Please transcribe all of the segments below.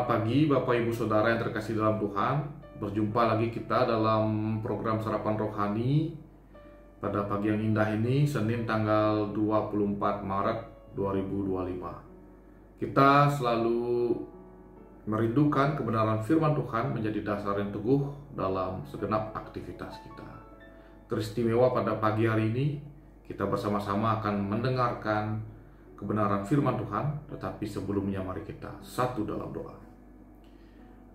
Selamat pagi Bapak Ibu Saudara yang terkasih dalam Tuhan. Berjumpa lagi kita dalam program Sarapan Rohani pada pagi yang indah ini, Senin tanggal 24 Maret 2025. Kita selalu merindukan kebenaran firman Tuhan menjadi dasar yang teguh dalam segenap aktivitas kita. Teristimewa pada pagi hari ini, kita bersama-sama akan mendengarkan kebenaran firman Tuhan, tetapi sebelumnya mari kita satu dalam doa.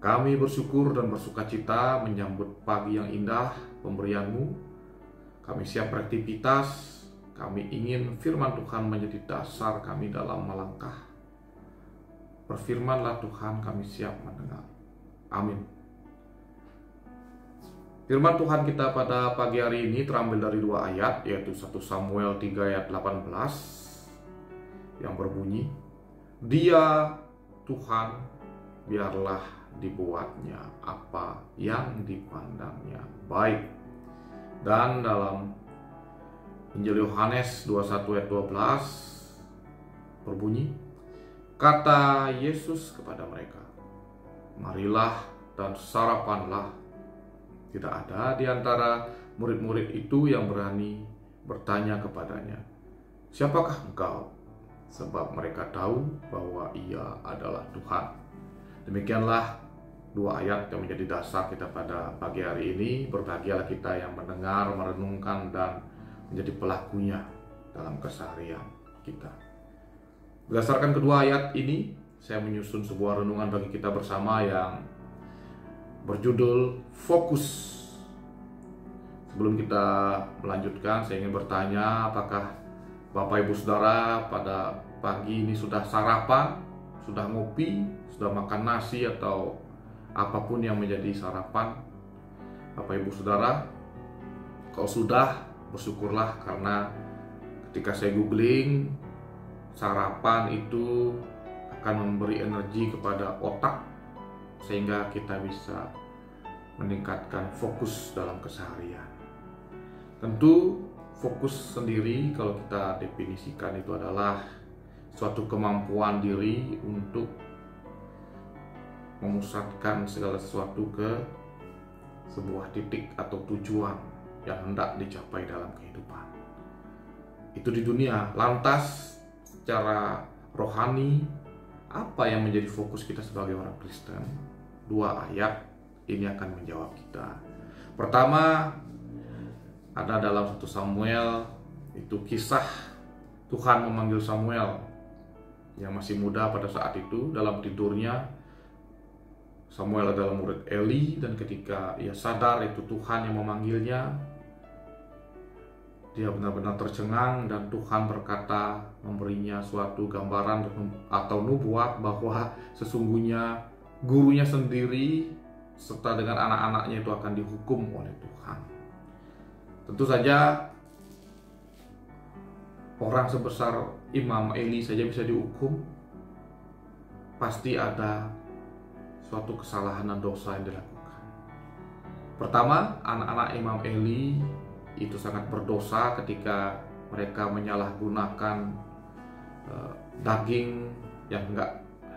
Kami bersyukur dan bersukacita menyambut pagi yang indah pemberian-Mu. Kami siap beraktivitas, kami ingin firman Tuhan menjadi dasar kami dalam melangkah. Berfirmanlah Tuhan, kami siap mendengar. Amin. Firman Tuhan kita pada pagi hari ini terambil dari dua ayat, yaitu 1 Samuel 3 ayat 18 yang berbunyi, Dia Tuhan biarlah dibuatnya apa yang dipandangnya baik. Dan dalam Injil Yohanes 21 ayat 12 berbunyi, kata Yesus kepada mereka, marilah dan sarapanlah. Tidak ada di antara murid-murid itu yang berani bertanya kepadanya, siapakah engkau? Sebab mereka tahu bahwa Ia adalah Tuhan. Demikianlah dua ayat yang menjadi dasar kita pada pagi hari ini. Berbahagialah kita yang mendengar, merenungkan, dan menjadi pelakunya dalam keseharian kita. Berdasarkan kedua ayat ini, saya menyusun sebuah renungan bagi kita bersama yang berjudul Fokus. Sebelum kita melanjutkan, saya ingin bertanya, apakah Bapak Ibu Saudara pada pagi ini sudah sarapan, sudah ngopi, sudah makan nasi atau apapun yang menjadi sarapan? Bapak Ibu Saudara, kalau sudah, bersyukurlah, karena ketika saya googling, sarapan itu akan memberi energi kepada otak sehingga kita bisa meningkatkan fokus dalam keseharian. Tentu fokus sendiri kalau kita definisikan itu adalah suatu kemampuan diri untuk memusatkan segala sesuatu ke sebuah titik atau tujuan yang hendak dicapai dalam kehidupan. Itu di dunia. Lantas secara rohani, apa yang menjadi fokus kita sebagai orang Kristen? Dua ayat ini akan menjawab kita. Pertama, ada dalam 1 Samuel, itu kisah Tuhan memanggil Samuel yang masih muda pada saat itu. Dalam tidurnya, Samuel adalah murid Eli, dan ketika ia sadar itu Tuhan yang memanggilnya, dia benar-benar tercengang, dan Tuhan berkata, memberinya suatu gambaran atau nubuat bahwa sesungguhnya gurunya sendiri serta dengan anak-anaknya itu akan dihukum oleh Tuhan. Tentu saja orang sebesar Imam Eli saja bisa dihukum. Pasti ada suatu kesalahan dan dosa yang dilakukan. Pertama, anak-anak Imam Eli itu sangat berdosa ketika mereka menyalahgunakan daging yang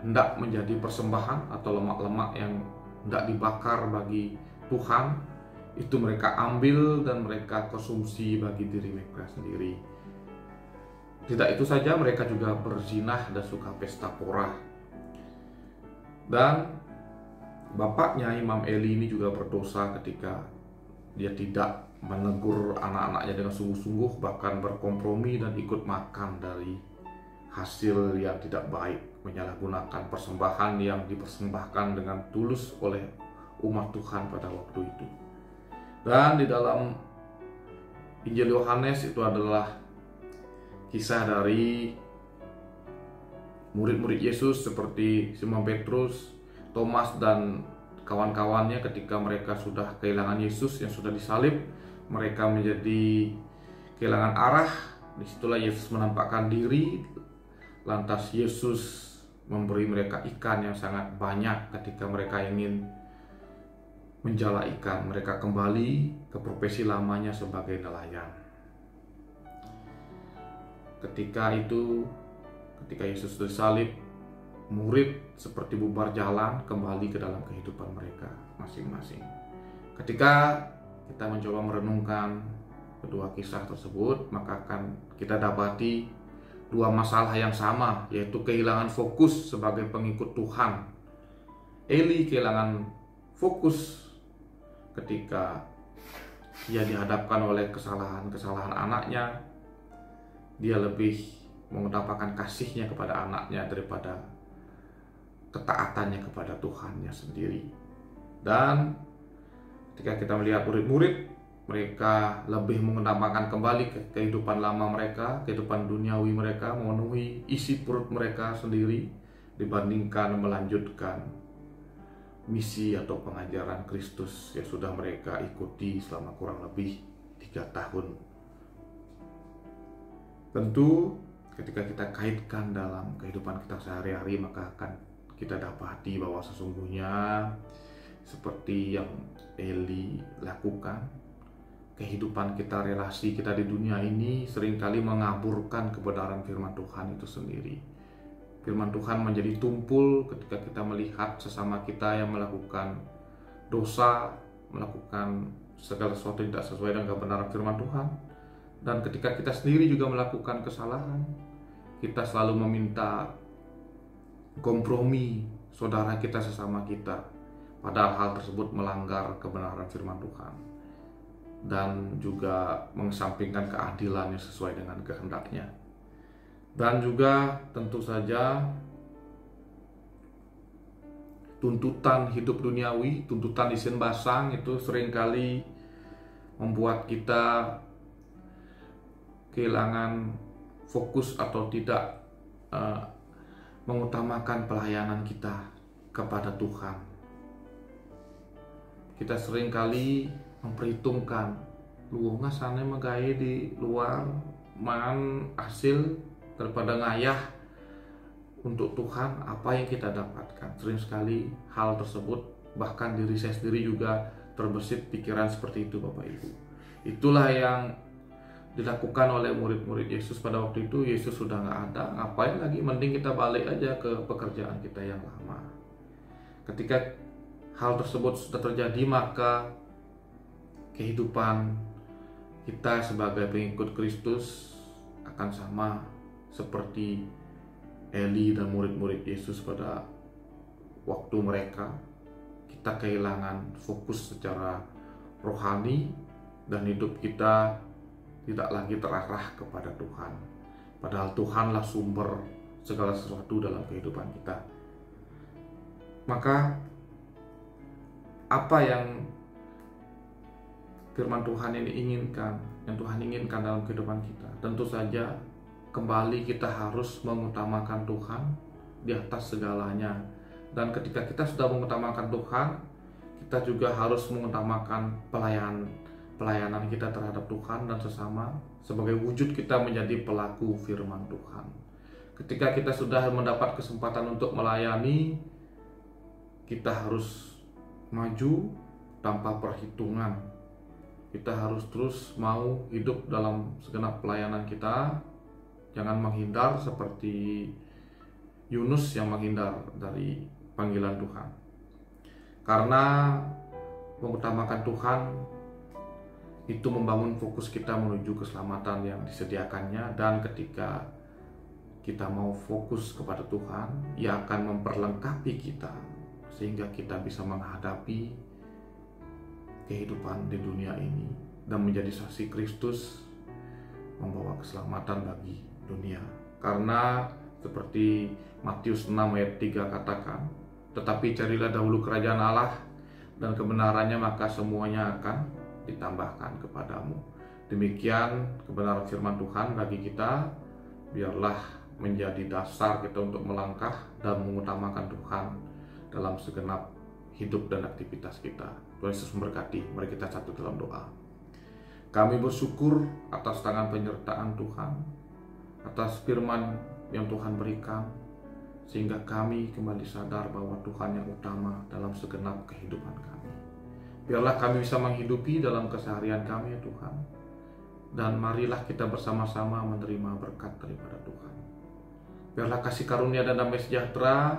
hendak menjadi persembahan atau lemak-lemak yang hendak dibakar bagi Tuhan. Itu mereka ambil dan mereka konsumsi bagi diri mereka sendiri. Tidak itu saja, mereka juga berzinah dan suka pesta pora. Dan bapaknya Imam Eli ini juga berdosa ketika dia tidak menegur anak-anaknya dengan sungguh-sungguh, bahkan berkompromi dan ikut makan dari hasil yang tidak baik, menyalahgunakan persembahan yang dipersembahkan dengan tulus oleh umat Tuhan pada waktu itu. Dan di dalam Injil Yohanes itu adalah kisah dari murid-murid Yesus seperti Simon Petrus, Thomas, dan kawan-kawannya. Ketika mereka sudah kehilangan Yesus yang sudah disalib, mereka menjadi kehilangan arah. Disitulah Yesus menampakkan diri. Lantas Yesus memberi mereka ikan yang sangat banyak. Ketika mereka ingin menjala ikan, mereka kembali ke profesi lamanya sebagai nelayan. Ketika Yesus disalib, murid seperti bubar jalan kembali ke dalam kehidupan mereka masing-masing. Ketika kita mencoba merenungkan kedua kisah tersebut, maka akan kita dapati dua masalah yang sama, yaitu kehilangan fokus sebagai pengikut Tuhan. Eli kehilangan fokus ketika ia dihadapkan oleh kesalahan-kesalahan anaknya. Dia lebih mengutamakan kasihnya kepada anaknya daripada ketaatannya kepada Tuhannya sendiri. Dan ketika kita melihat murid-murid, mereka lebih mengutamakan kembali ke kehidupan lama mereka, kehidupan duniawi mereka, memenuhi isi perut mereka sendiri dibandingkan melanjutkan misi atau pengajaran Kristus yang sudah mereka ikuti selama kurang lebih 3 tahun. Tentu ketika kita kaitkan dalam kehidupan kita sehari-hari, maka akan kita dapati bahwa sesungguhnya seperti yang Eli lakukan, kehidupan kita, relasi kita di dunia ini seringkali mengaburkan kebenaran firman Tuhan itu sendiri. Firman Tuhan menjadi tumpul ketika kita melihat sesama kita yang melakukan dosa, melakukan segala sesuatu yang tidak sesuai dengan kebenaran firman Tuhan. Dan ketika kita sendiri juga melakukan kesalahan, kita selalu meminta kompromi saudara kita sesama kita, padahal hal tersebut melanggar kebenaran firman Tuhan dan juga mengesampingkan keadilan yang sesuai dengan kehendaknya. Dan juga tentu saja tuntutan hidup duniawi, tuntutan isin basang itu seringkali membuat kita kehilangan fokus atau tidak mengutamakan pelayanan kita kepada Tuhan. Kita seringkali memperhitungkan, lu ngasane megaya di luar man hasil daripada ngayah untuk Tuhan apa yang kita dapatkan. Sering sekali hal tersebut, bahkan diri saya sendiri juga terbesit pikiran seperti itu, Bapak Ibu. Itulah yang dilakukan oleh murid-murid Yesus pada waktu itu. Yesus sudah nggak ada, ngapain lagi, mending kita balik aja ke pekerjaan kita yang lama. Ketika hal tersebut sudah terjadi, maka kehidupan kita sebagai pengikut Kristus akan sama seperti Eli dan murid-murid Yesus pada waktu mereka. Kita kehilangan fokus secara rohani dan hidup kita tidak lagi terarah kepada Tuhan. Padahal Tuhanlah sumber segala sesuatu dalam kehidupan kita. Maka apa yang firman Tuhan ini inginkan, yang Tuhan inginkan dalam kehidupan kita, tentu saja kembali kita harus mengutamakan Tuhan di atas segalanya. Dan ketika kita sudah mengutamakan Tuhan, kita juga harus mengutamakan pelayanan kita terhadap Tuhan dan sesama sebagai wujud kita menjadi pelaku firman Tuhan. Ketika kita sudah mendapat kesempatan untuk melayani, kita harus maju tanpa perhitungan. Kita harus terus mau hidup dalam segenap pelayanan kita. Jangan menghindar seperti Yunus yang menghindar dari panggilan Tuhan. Karena mengutamakan Tuhan itu membangun fokus kita menuju keselamatan yang disediakannya. Dan ketika kita mau fokus kepada Tuhan, Ia akan memperlengkapi kita sehingga kita bisa menghadapi kehidupan di dunia ini dan menjadi saksi Kristus, membawa keselamatan bagi dunia. Karena seperti Matius 6 ayat 3 katakan, tetapi carilah dahulu kerajaan Allah dan kebenarannya, maka semuanya akan ditambahkan kepadamu. Demikian kebenaran firman Tuhan bagi kita. Biarlah menjadi dasar kita untuk melangkah dan mengutamakan Tuhan dalam segenap hidup dan aktivitas kita. Tuhan Yesus memberkati. Mari kita satu dalam doa. Kami bersyukur atas tangan penyertaan Tuhan, atas firman yang Tuhan berikan, sehingga kami kembali sadar bahwa Tuhan yang utama dalam segenap kehidupan kami. Biarlah kami bisa menghidupi dalam keseharian kami, ya Tuhan. Dan marilah kita bersama-sama menerima berkat daripada Tuhan. Biarlah kasih karunia dan damai sejahtera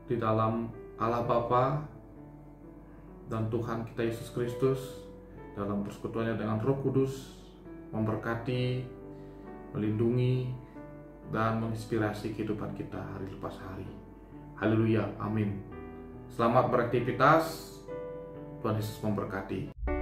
di dalam Allah Bapa dan Tuhan kita Yesus Kristus dalam persekutuannya dengan Roh Kudus memberkati, melindungi, dan menginspirasi kehidupan kita hari lepas hari. Haleluya, amin. Selamat beraktivitas, Tuhan Yesus memberkati.